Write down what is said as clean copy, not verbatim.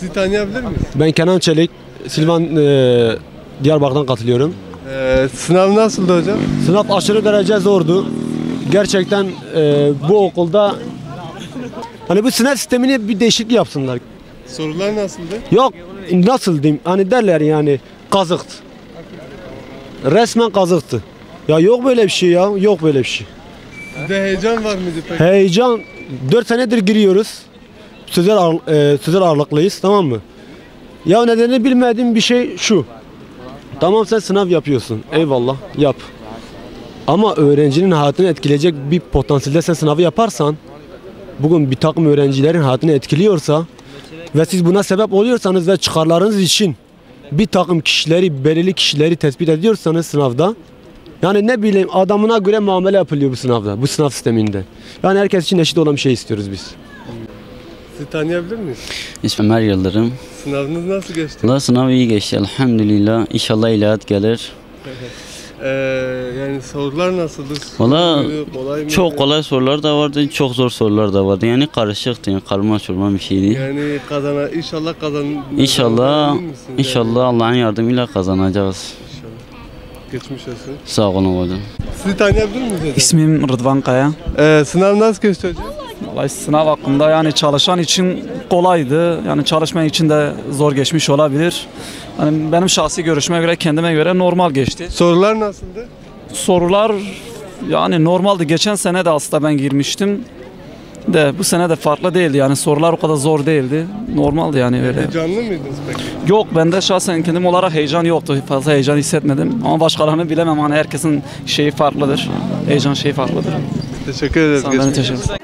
Sizi tanıyabilir miyiz? Ben Kenan Çelik, Silvan Diyarbakır'dan katılıyorum. Sınav nasıldı hocam? Sınav aşırı derece zordu. Gerçekten bu okulda hani bu sınav sistemini bir değişiklik yapsınlar. Sorular nasıldı? Yok nasıl diyeyim hani derler yani kazıktı. Resmen kazıktı. Ya yok böyle bir şey ya, yok böyle bir şey. Sizde heyecan var mıydı peki? Heyecan 4 senedir giriyoruz. Sözel ağırlıklıyız, tamam mı? Ya nedenini bilmediğim bir şey şu. Tamam sen sınav yapıyorsun. Eyvallah yap. Ama öğrencinin hayatını etkileyecek bir potansiyelde sen sınavı yaparsan, bugün bir takım öğrencilerin hayatını etkiliyorsa ve siz buna sebep oluyorsanız ve çıkarlarınız için bir takım kişileri, belirli kişileri tespit ediyorsanız sınavda, yani ne bileyim adamına göre muamele yapılıyor bu sınavda, bu sınav sisteminde. Yani herkes için eşit olan bir şey istiyoruz biz. Sizi tanıyabilir miyiz? İsmim Ömer Yıldırım. Sınavınız nasıl geçti? Allah sınav iyi geçti elhamdülillah. İnşallah ilahiyat gelir. Yani sorular nasıldı? Valla Kolay mıydı? çok kolay sorular da vardı, çok zor sorular da vardı. Yani karışıktı, yani karma çorma bir şeydi. Yani inşallah İnşallah, emin misin yani? inşallah Allah'ın yardımıyla kazanacağız. İnşallah. Geçmiş olsun. Sağ olun hocam. Sizi tanıyabilir miyiz hocam? İsmim Rıdvan Kaya. Sınav nasıl geçti hocam? Vallahi sınav hakkında yani çalışan için kolaydı. Yani çalışmayan için de zor geçmiş olabilir. Yani benim şahsi görüşüme göre, kendime göre normal geçti. Sorular nasıldı? Sorular yani normaldi. Geçen sene de aslında ben girmiştim. De bu sene de farklı değildi. Yani sorular o kadar zor değildi. Normaldi yani öyle. Heyecanlı mıydınız peki? Yok bende şahsen kendim olarak heyecan yoktu. Fazla heyecan hissetmedim. Ama başkalarını bilemem. Hani herkesin şeyi farklıdır. Heyecan şeyi farklıdır. Teşekkür ederiz. Sana ben de Geçmiş teşekkür ederim.